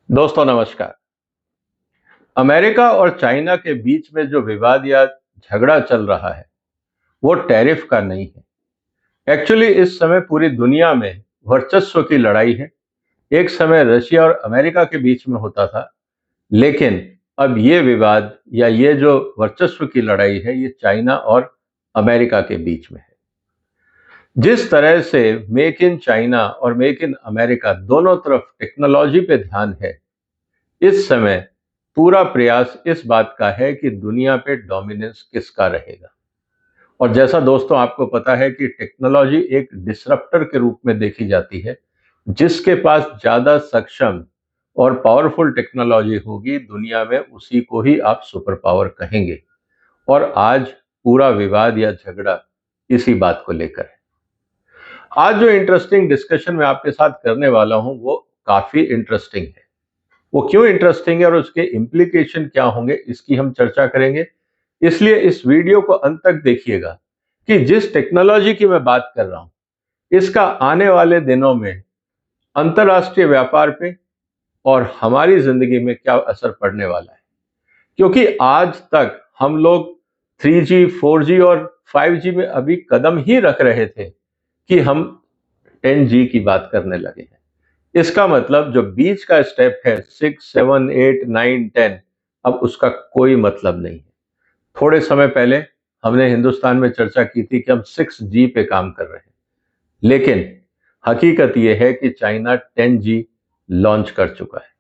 दोस्तों नमस्कार। अमेरिका और चाइना के बीच में जो विवाद या झगड़ा चल रहा है वो टैरिफ का नहीं है। एक्चुअली इस समय पूरी दुनिया में वर्चस्व की लड़ाई है। एक समय रशिया और अमेरिका के बीच में होता था, लेकिन अब ये विवाद या ये जो वर्चस्व की लड़ाई है ये चाइना और अमेरिका के बीच में है। जिस तरह से मेक इन चाइना और मेक इन अमेरिका दोनों तरफ टेक्नोलॉजी पे ध्यान है, इस समय पूरा प्रयास इस बात का है कि दुनिया पे डोमिनेंस किसका रहेगा। और जैसा दोस्तों आपको पता है कि टेक्नोलॉजी एक डिसरप्टर के रूप में देखी जाती है। जिसके पास ज्यादा सक्षम और पावरफुल टेक्नोलॉजी होगी दुनिया में, उसी को ही आप सुपर पावर कहेंगे। और आज पूरा विवाद या झगड़ा इसी बात को लेकर है। आज जो इंटरेस्टिंग डिस्कशन मैं आपके साथ करने वाला हूं वो काफी इंटरेस्टिंग है। वो क्यों इंटरेस्टिंग है और उसके इम्प्लीकेशन क्या होंगे, इसकी हम चर्चा करेंगे। इसलिए इस वीडियो को अंत तक देखिएगा कि जिस टेक्नोलॉजी की मैं बात कर रहा हूं इसका आने वाले दिनों में अंतरराष्ट्रीय व्यापार पे और हमारी जिंदगी में क्या असर पड़ने वाला है। क्योंकि आज तक हम लोग 3G, 4G और 5G में अभी कदम ही रख रहे थे कि हम 10G की बात करने लगे हैं। इसका मतलब जो बीच का स्टेप है 6, 7, 8, 9, 10, अब उसका कोई मतलब नहीं है। थोड़े समय पहले हमने हिंदुस्तान में चर्चा की थी कि हम 6G पे काम कर रहे हैं, लेकिन हकीकत यह है कि चाइना 10G लॉन्च कर चुका है।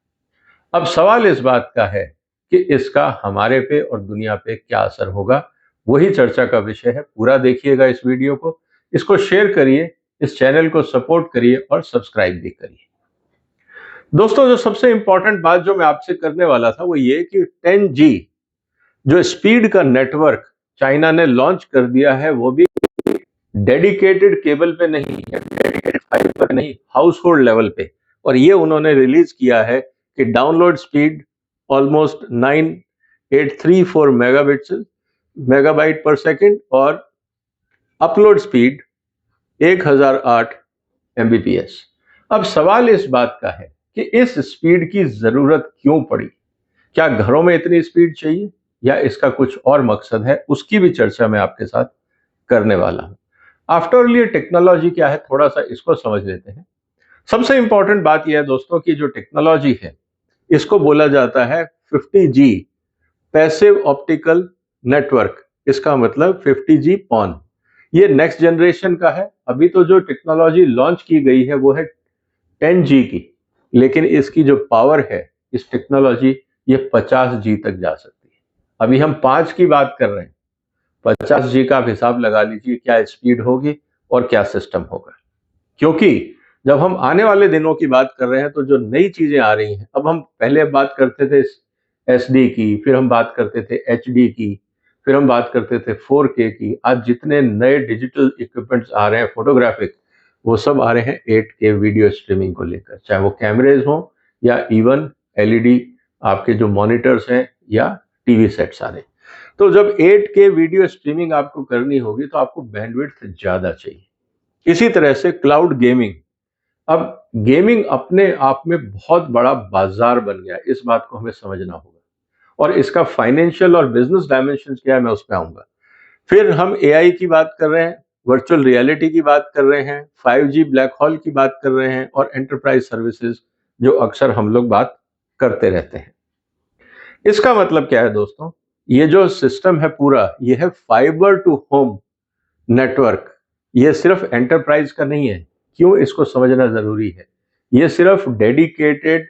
अब सवाल इस बात का है कि इसका हमारे पे और दुनिया पे क्या असर होगा, वही चर्चा का विषय है। पूरा देखिएगा इस वीडियो को, इसको शेयर करिए, इस चैनल को सपोर्ट करिए और सब्सक्राइब भी करिए। दोस्तों जो सबसे इंपॉर्टेंट बात जो मैं आपसे करने वाला था वो ये कि 10G जो स्पीड का नेटवर्क चाइना ने लॉन्च कर दिया है वो भी डेडिकेटेड केबल पे नहीं है, डेडिकेटेड फाइबर पे नहीं, हाउस होल्ड लेवल पे। और ये उन्होंने रिलीज किया है कि डाउनलोड स्पीड ऑलमोस्ट 9834 मेगाबाइट पर सेकेंड और अपलोड स्पीड 1008 एमबीपीएस। अब सवाल इस बात का है कि इस स्पीड की जरूरत क्यों पड़ी। क्या घरों में इतनी स्पीड चाहिए या इसका कुछ और मकसद है, उसकी भी चर्चा मैं आपके साथ करने वाला हूं। आफ्टर ऑल ये टेक्नोलॉजी क्या है, थोड़ा सा इसको समझ लेते हैं। सबसे इंपॉर्टेंट बात यह है दोस्तों कि जो टेक्नोलॉजी है इसको बोला जाता है 50G पैसिव ऑप्टिकल नेटवर्क। इसका मतलब 50G पॉन। ये नेक्स्ट जनरेशन का है। अभी तो जो टेक्नोलॉजी लॉन्च की गई है वो है 10G की, लेकिन इसकी जो पावर है इस टेक्नोलॉजी ये 50G तक जा सकती है। अभी हम 5 की बात कर रहे हैं, 50G का आप हिसाब लगा लीजिए क्या स्पीड होगी और क्या सिस्टम होगा। क्योंकि जब हम आने वाले दिनों की बात कर रहे हैं तो जो नई चीजें आ रही हैं, अब हम पहले बात करते थे SD की, फिर हम बात करते थे HD की, फिर हम बात करते थे 4K की। आज जितने नए डिजिटल इक्विपमेंट्स आ रहे हैं फोटोग्राफिक, वो सब आ रहे हैं 8K वीडियो स्ट्रीमिंग को लेकर, चाहे वो कैमरेज हो या इवन LED आपके जो मॉनिटर्स हैं या टीवी सेट्स आ रहे हैं। तो जब 8K वीडियो स्ट्रीमिंग आपको करनी होगी तो आपको बैंडविड्थ ज्यादा चाहिए। इसी तरह से क्लाउड गेमिंग, अब गेमिंग अपने आप में बहुत बड़ा बाजार बन गया, इस बात को हमें समझना होगा। और इसका फाइनेंशियल और बिजनेस डायमेंशन क्या है मैं उस पर आऊंगा। फिर हम एआई की बात कर रहे हैं, वर्चुअल रियलिटी की बात कर रहे हैं, 5G ब्लैक होल की बात कर रहे हैं और एंटरप्राइज सर्विसेज जो अक्सर हम लोग बात करते रहते हैं। इसका मतलब क्या है दोस्तों, ये जो सिस्टम है पूरा ये है फाइबर टू होम नेटवर्क। ये सिर्फ एंटरप्राइज का नहीं है। क्यों, इसको समझना जरूरी है। ये सिर्फ डेडिकेटेड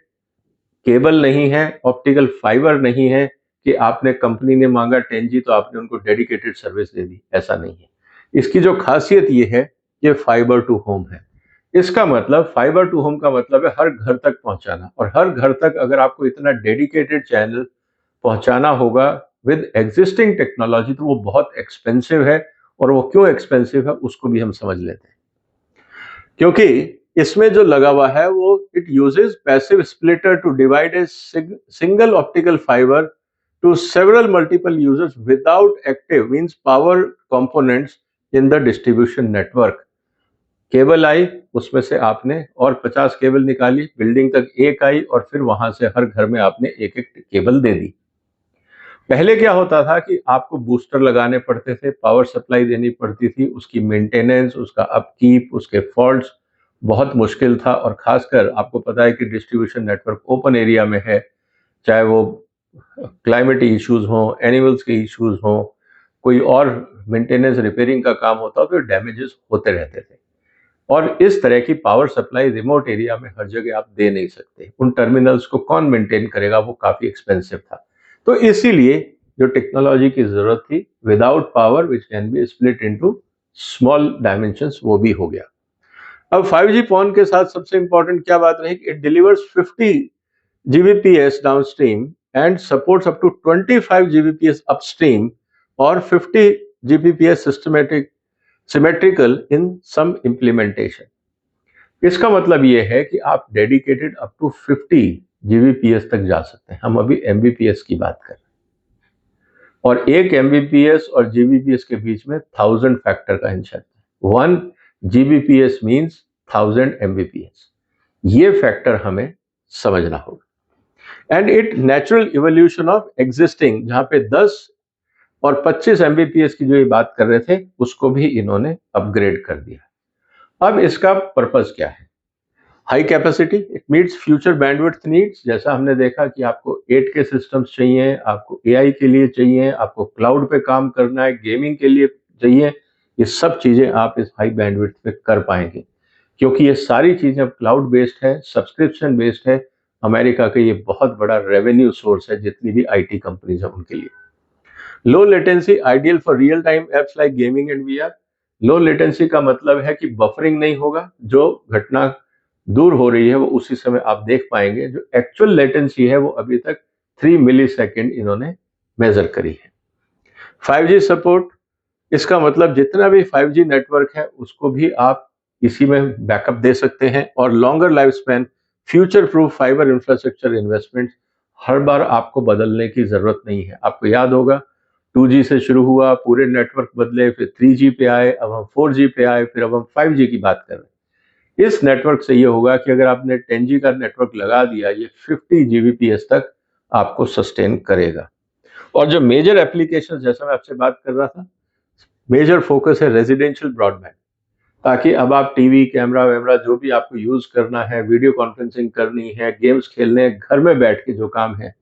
केबल नहीं है, ऑप्टिकल फाइबर नहीं है कि आपने कंपनी ने मांगा 10G तो आपने उनको डेडिकेटेड सर्विस दे दी, ऐसा नहीं है। इसकी जो खासियत ये है ये फाइबर टू होम है। इसका मतलब फाइबर टू होम का मतलब है हर घर तक पहुंचाना। और हर घर तक अगर आपको इतना डेडिकेटेड चैनल पहुंचाना होगा विद एग्जिस्टिंग टेक्नोलॉजी तो वो बहुत एक्सपेंसिव है। और वो क्यों एक्सपेंसिव है उसको भी हम समझ लेते हैं। क्योंकि इसमें जो लगा हुआ है वो it uses passive splitter to divide a single optical fibre to several multiple users without active means power components in the distribution network. Cable आई, उसमें से आपने और 50 केबल निकाली, बिल्डिंग तक एक आई और फिर वहां से हर घर में आपने एक एक केबल दे दी। पहले क्या होता था कि आपको बूस्टर लगाने पड़ते थे, पावर सप्लाई देनी पड़ती थी, उसकी मेंटेनेंस, उसका अपकीप, उसके फॉल्ट्स बहुत मुश्किल था। और खासकर आपको पता है कि डिस्ट्रीब्यूशन नेटवर्क ओपन एरिया में है, चाहे वो क्लाइमेट इश्यूज हों, एनिमल्स के इश्यूज हों, कोई और मेंटेनेंस रिपेयरिंग का काम होता हो, तो डैमेजेस होते रहते थे। और इस तरह की पावर सप्लाई रिमोट एरिया में हर जगह आप दे नहीं सकते, उन टर्मिनल्स को कौन मेंटेन करेगा, वो काफी एक्सपेंसिव था। तो इसीलिए जो टेक्नोलॉजी की जरूरत थी, without power which can be split into small dimensions, वो भी हो गया। अब 5G फोन के साथ सबसे इंपॉर्टेंट क्या बात रही कि it delivers 50 Gbps downstream and supports up to 25 Gbps upstream और 50 Gbps symmetrical in some implementation. इसका मतलब ये है कि आप डेडिकेटेड अप टू 50 Gbps तक जा सकते हैं। हम अभी Mbps की बात कर रहे हैं, और एक Mbps और Gbps के बीच में 1000 फैक्टर का अंतर है। 1 Gbps मीन्स 1000 Mbps। ये फैक्टर हमें समझना होगा। And it natural evolution of existing, जहां पे 10 और 25 Mbps की जो ये बात कर रहे थे, उसको भी इन्होंने अपग्रेड कर दिया। अब इसका पर्पस क्या है? High capacity, it meets future bandwidth needs. जैसा हमने देखा कि आपको 8K सिस्टम्स चाहिए, आपको AI के लिए चाहिए, आपको क्लाउड पे काम करना है, गेमिंग के लिए चाहिए, ये सब चीजें आप इस हाई बैंडविड्थ पे कर पाएंगे, क्योंकि ये सारी चीजें अब क्लाउड बेस्ड है, सब्सक्रिप्शन बेस्ड है। अमेरिका का ये बहुत बड़ा रेवेन्यू सोर्स है, जितनी भी IT कंपनीज है उनके लिए। Low latency, ideal for real time apps like gaming and VR। Low latency का मतलब है कि बफरिंग नहीं होगा, जो घटना दूर हो रही है वो उसी समय आप देख पाएंगे। जो एक्चुअल लेटेंसी है वो अभी तक 3 मिली सेकेंड इन्होंने मेजर करी है। 5G सपोर्ट, इसका मतलब जितना भी 5G नेटवर्क है उसको भी आप इसी में बैकअप दे सकते हैं। और longer lifespan, future proof fibre infrastructure investment, हर बार आपको बदलने की जरूरत नहीं है। आपको याद होगा 2G से शुरू हुआ, पूरे नेटवर्क बदले, फिर 3G पे आए, अब हम 4G पे आए, फिर अब हम 5G की बात कर रहे हैं। इस नेटवर्क से ये होगा कि अगर आपने 10G का नेटवर्क लगा दिया, ये 50 Gbps तक आपको सस्टेन करेगा। और जो मेजर एप्लीकेशन, जैसा मैं आपसे बात कर रहा था, मेजर फोकस है रेजिडेंशियल ब्रॉडबैंड, ताकि अब आप टीवी, कैमरा वैमरा जो भी आपको यूज करना है, वीडियो कॉन्फ्रेंसिंग करनी है, गेम्स खेलने हैं, घर में बैठ के जो काम है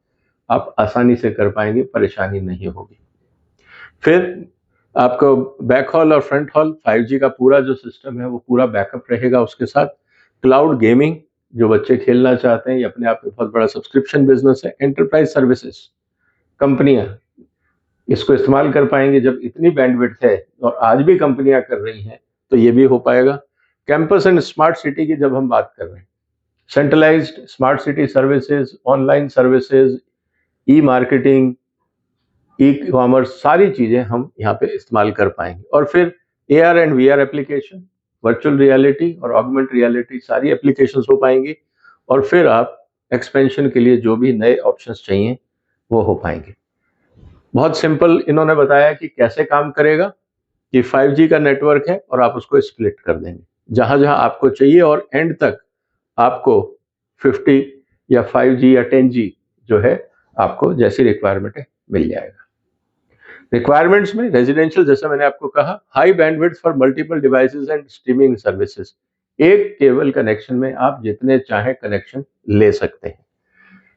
आप आसानी से कर पाएंगे, परेशानी नहीं होगी। फिर आपको बैक हॉल और फ्रंट हॉल, 5G का पूरा जो सिस्टम है वो पूरा बैकअप रहेगा उसके साथ। क्लाउड गेमिंग, जो बच्चे खेलना चाहते हैं, ये अपने आप में बहुत बड़ा सब्सक्रिप्शन बिजनेस है। एंटरप्राइज सर्विसेज, कंपनियां इसको इस्तेमाल कर पाएंगे। जब इतनी बैंडविड्थ है और आज भी कंपनियां कर रही हैं, तो ये भी हो पाएगा। कैंपस एंड स्मार्ट सिटी की जब हम बात कर रहे हैं, centralised smart city services, online services, e marketing, e commerce, सारी चीजें हम यहाँ पे इस्तेमाल कर पाएंगे। और फिर AR and VR application, virtual reality और ऑगमेंट रियलिटी, सारी एप्लीकेशंस हो पाएंगी। और फिर आप एक्सपेंशन के लिए जो भी नए ऑप्शंस चाहिए वो हो पाएंगे। बहुत सिंपल इन्होंने बताया कि कैसे काम करेगा, कि 5G का नेटवर्क है और आप उसको स्प्लिट कर देंगे जहां जहां आपको चाहिए, और एंड तक आपको 50 या 5G या 10G जो है, आपको जैसी रिक्वायरमेंट है मिल जाएगा। रिक्वायरमेंट्स में रेजिडेंशियल, जैसा मैंने आपको कहा, high bandwidth for multiple devices and streaming services. एक केबल कनेक्शन में आप जितने चाहे कनेक्शन ले सकते हैं।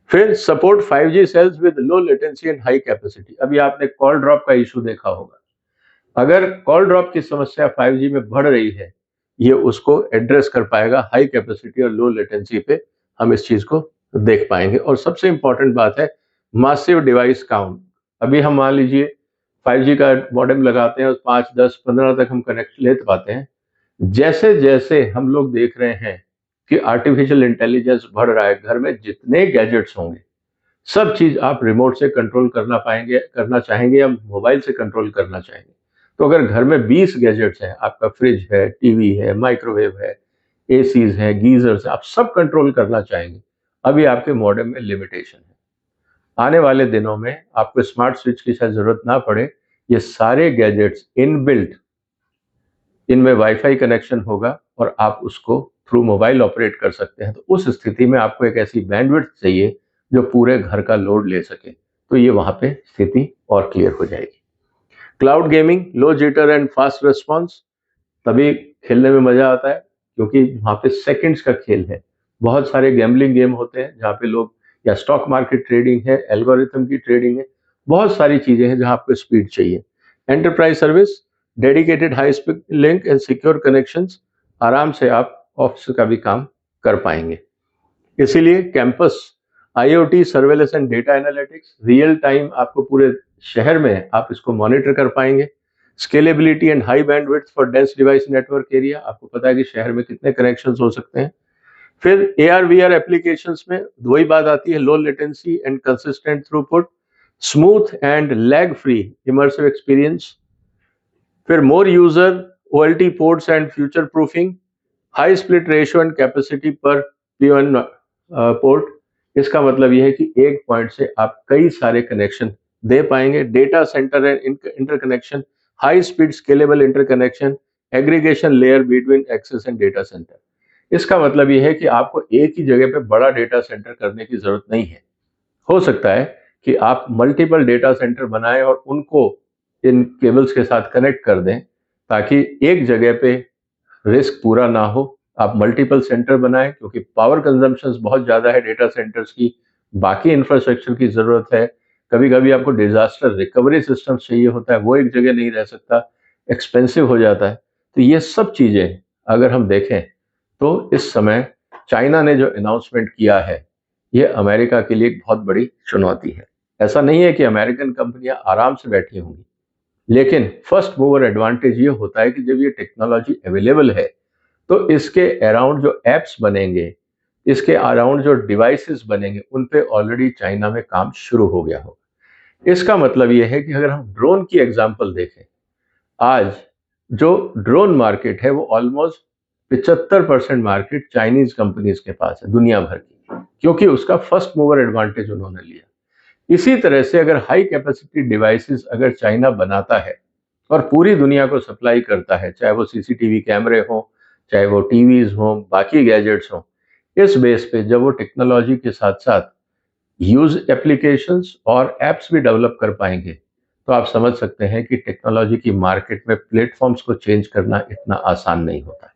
फिर support 5G cells with low latency and high capacity. अभी आपने कॉल ड्रॉप का इशू देखा होगा। अगर कॉल ड्रॉप की समस्या 5G में बढ़ रही है, ये उसको एड्रेस कर पाएगा। हाई कैपेसिटी और लो लेटेंसी पे हम इस चीज को देख पाएंगे। और सबसे इंपॉर्टेंट बात है मासिव डिवाइस काउंट। अभी हम मान लीजिए 5G का मॉडेम लगाते हैं और 5, 10, 15 तक हम कनेक्ट ले पाते हैं। जैसे जैसे हम लोग देख रहे हैं कि आर्टिफिशियल इंटेलिजेंस बढ़ रहा है, घर में जितने गैजेट्स होंगे सब चीज आप रिमोट से कंट्रोल करना चाहेंगे या मोबाइल से कंट्रोल करना चाहेंगे। तो अगर घर में 20 गैजेट्स हैं, आपका फ्रिज है, टीवी है, माइक्रोवेव है, एसीज है, गीजर्स है, आप सब कंट्रोल करना चाहेंगे, अभी आपके मॉडेम में लिमिटेशन है। आने वाले दिनों में आपको स्मार्ट स्विच की शायद जरूरत ना पड़े, ये सारे गैजेट्स इनबिल्ट इनमें वाईफाई कनेक्शन होगा और आप उसको थ्रू मोबाइल ऑपरेट कर सकते हैं। तो उस स्थिति में आपको एक ऐसी बैंडविड्थ चाहिए जो पूरे घर का लोड ले सके, तो ये वहां पे स्थिति और क्लियर हो जाएगी। Cloud gaming, low jitter and fast response, तभी खेलने में मजा आता है क्योंकि वहां पे सेकंड्स का खेल है। बहुत सारे गैम्बलिंग गेम होते हैं जहाँ पे लोग, या स्टॉक मार्केट ट्रेडिंग है, एल्गोरिथम की ट्रेडिंग है, बहुत सारी चीजें हैं जहाँ आपको स्पीड चाहिए। Enterprise service, dedicated high speed link and secure connections, आराम से आप ऑफिस का भी काम कर पाएंगे। इसीलिए campus IoT, surveillance and data analytics, real time आपको पूरे शहर में आप इसको मॉनिटर कर पाएंगे। Scalability and high bandwidth for dense device network area, आपको पता है कि शहर में कितने कनेक्शंस हो सकते हैं। फिर एआर वीआर एप्लीकेशंस में वही बात आती है, low latency and consistent throughput, smooth and lag free immersive experience. फिर more user OLT ports and future proofing, high split ratio and capacity पर P1 पोर्ट। इसका मतलब यह है कि एक पॉइंट से आप कई सारे कनेक्शन दे पाएंगे। Data centre and interconnection, high speed scalable interconnection, aggregation layer between access and data centre. इसका मतलब यह है कि आपको एक ही जगह पे बड़ा डेटा सेंटर करने की जरूरत नहीं है। हो सकता है कि आप मल्टीपल डेटा सेंटर बनाएं और उनको इन केबल्स के साथ कनेक्ट कर दें ताकि एक जगह पे रिस्क पूरा ना हो। आप मल्टीपल सेंटर बनाएं क्योंकि पावर कंजम्पशन बहुत ज़्यादा है डेटा सेंटर्स की, बाकी इंफ्रास्ट्रक्चर की ज़रूरत है। कभी कभी आपको डिजास्टर रिकवरी सिस्टम चाहिए होता है, वो एक जगह नहीं रह सकता, एक्सपेंसिव हो जाता है। तो ये सब चीज़ें अगर हम देखें तो इस समय चाइना ने जो अनाउंसमेंट किया है ये अमेरिका के लिए एक बहुत बड़ी चुनौती है। ऐसा नहीं है कि अमेरिकन कंपनियां आराम से बैठी होंगी, लेकिन फर्स्ट मूवर एडवांटेज ये होता है कि जब ये टेक्नोलॉजी अवेलेबल है तो इसके अराउंड जो एप्स बनेंगे, इसके अराउंड जो डिवाइसेस बनेंगे, उन पे ऑलरेडी चाइना में काम शुरू हो गया होगा। इसका मतलब ये है कि अगर हम ड्रोन की एग्जांपल देखें, आज जो ड्रोन मार्केट है वो ऑलमोस्ट 75% मार्केट चाइनीज कंपनीज के पास है दुनिया भर की, क्योंकि उसका फर्स्ट मूवर एडवांटेज उन्होंने लिया। इसी तरह से अगर हाई कैपेसिटी डिवाइसेस अगर चाइना बनाता है और पूरी दुनिया को सप्लाई करता है, चाहे वो सीसीटीवी कैमरे हो, चाहे वो टीवीज हो, बाकी गैजेट्स हो, इस बेस पे जब वो टेक्नोलॉजी के साथ साथ यूज एप्लीकेशंस और एप्स भी डेवलप कर पाएंगे, तो आप समझ सकते हैं कि टेक्नोलॉजी की मार्केट में प्लेटफॉर्म्स को चेंज करना इतना आसान नहीं होता है।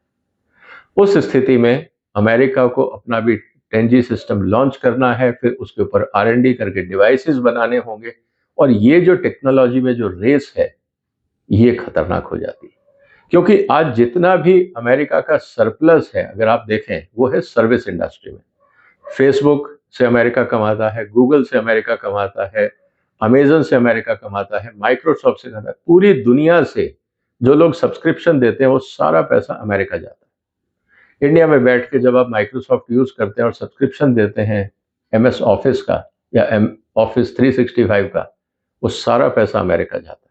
उस स्थिति में अमेरिका को अपना भी 10G सिस्टम लॉन्च करना है, फिर उसके ऊपर R&D करके डिवाइसेस बनाने होंगे, और ये जो टेक्नोलॉजी में जो रेस है ये खतरनाक हो जाती है। क्योंकि आज जितना भी अमेरिका का सरप्लस है अगर आप देखें, वो है सर्विस इंडस्ट्री में। फेसबुक से अमेरिका कमाता है, गूगल से अमेरिका कमाता है, अमेजन से अमेरिका कमाता है, माइक्रोसॉफ्ट से कमाता है। पूरी दुनिया से जो लोग सब्सक्रिप्शन देते हैं वो सारा पैसा अमेरिका जाता है। इंडिया में बैठ के जब आप माइक्रोसॉफ्ट यूज करते हैं और सब्सक्रिप्शन देते हैं MS ऑफिस का या ऑफिस 365 का, वो सारा पैसा अमेरिका जाता है।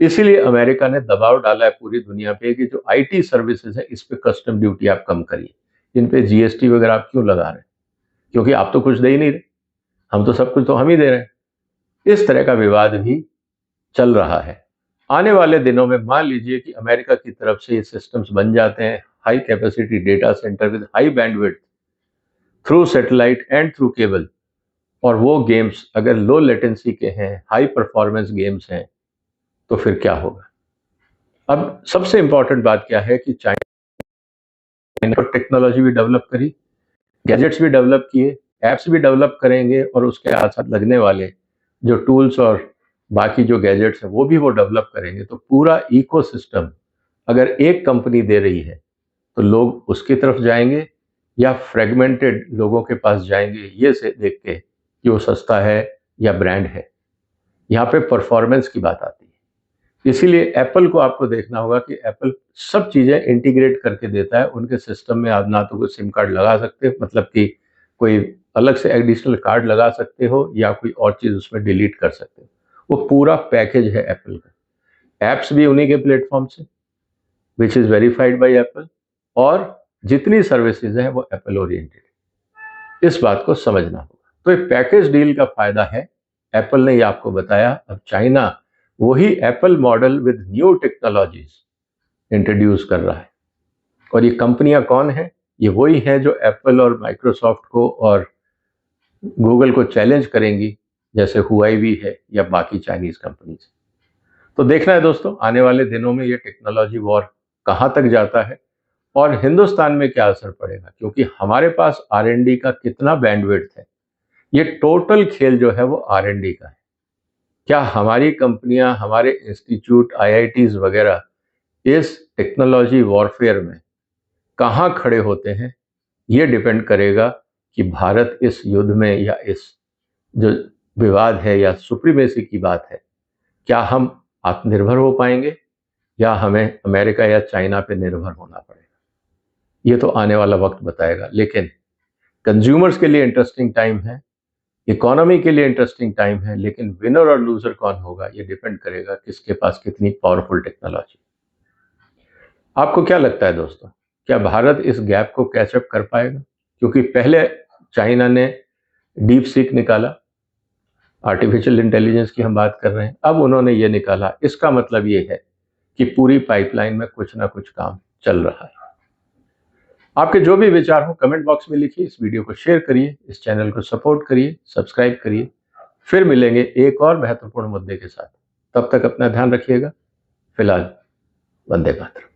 इसीलिए अमेरिका ने दबाव डाला है पूरी दुनिया पे कि जो IT सर्विसेज है इस पे कस्टम ड्यूटी आप कम करिए, इन पे GST वगैरह आप क्यों लगा रहे हैं, क्योंकि आप तो कुछ दे ही नहीं रहे, हम तो सब कुछ तो हम ही दे रहे हैं। इस तरह का विवाद भी चल रहा है। आने वाले दिनों में मान लीजिए कि अमेरिका की तरफ से ये सिस्टम्स बन जाते हैं, high capacity data centre with high bandwidth through satellite and through cable, और वो गेम्स अगर लो लेटेंसी के हैं, हाई परफॉर्मेंस गेम्स हैं, तो फिर क्या होगा। अब सबसे इंपॉर्टेंट बात क्या है कि चाइना टेक्नोलॉजी भी डेवलप करी, गैजेट्स भी डेवलप किए, एप्स भी डेवलप करेंगे, और उसके साथ साथ लगने वाले जो टूल्स और बाकी जो गैजेट्स हैं वो भी वो डेवलप करेंगे। तो पूरा इकोसिस्टम अगर एक कंपनी दे रही है तो लोग उसकी तरफ जाएंगे या फ्रेगमेंटेड लोगों के पास जाएंगे ये से देख के कि वो सस्ता है या ब्रांड है। यहाँ पे परफॉर्मेंस की बात आती है। इसीलिए एप्पल को आपको देखना होगा कि एप्पल सब चीज़ें इंटीग्रेट करके देता है उनके सिस्टम में। आप ना तो कोई सिम कार्ड लगा सकते हो, मतलब कि कोई अलग से एडिशनल कार्ड लगा सकते हो, या कोई और चीज़ उसमें डिलीट कर सकते हो। वो पूरा पैकेज है एप्पल का। एप्स भी उन्हीं के प्लेटफॉर्म से, which is verified by Apple, और जितनी सर्विसेज हैं वो एप्पल ओरिएंटेड। इस बात को समझना होगा। तो एक पैकेज डील का फायदा है, एप्पल ने ये आपको बताया। अब चाइना वही Apple model with new technologies introduce कर रहा है। और ये कंपनियां कौन है? ये वही हैं जो एप्पल और माइक्रोसॉफ्ट को और गूगल को चैलेंज करेंगी, जैसे हुआई है या बाकी चाइनीज कंपनीज। तो देखना है दोस्तों, आने वाले दिनों में ये टेक्नोलॉजी वॉर कहां तक जाता है और हिंदुस्तान में क्या असर पड़ेगा, क्योंकि हमारे पास R&D का कितना बैंडविड्थ है। ये टोटल खेल जो है वो R&D का है। क्या हमारी कंपनियां, हमारे इंस्टीट्यूट, IITs वगैरह इस टेक्नोलॉजी वॉरफेयर में कहां खड़े होते हैं, ये डिपेंड करेगा कि भारत इस युद्ध में या इस जो विवाद है या सुप्रीमेसी की बात है, क्या हम आत्मनिर्भर हो पाएंगे या हमें अमेरिका या चाइना पे निर्भर होना पड़ेगा। ये तो आने वाला वक्त बताएगा। लेकिन कंज्यूमर्स के लिए इंटरेस्टिंग टाइम है, इकोनॉमी के लिए इंटरेस्टिंग टाइम है, लेकिन विनर और लूजर कौन होगा ये डिपेंड करेगा किसके पास कितनी पावरफुल टेक्नोलॉजी। आपको क्या लगता है दोस्तों, क्या भारत इस गैप को कैचअप कर पाएगा? क्योंकि पहले चाइना ने डीप सीक निकाला, आर्टिफिशियल इंटेलिजेंस की हम बात कर रहे हैं, अब उन्होंने ये निकाला। इसका मतलब ये है कि पूरी पाइपलाइन में कुछ ना कुछ काम चल रहा है। आपके जो भी विचार हो कमेंट बॉक्स में लिखिए, इस वीडियो को शेयर करिए, इस चैनल को सपोर्ट करिए, सब्सक्राइब करिए। फिर मिलेंगे एक और महत्वपूर्ण मुद्दे के साथ। तब तक अपना ध्यान रखिएगा। फिलहाल वंदे मातरम।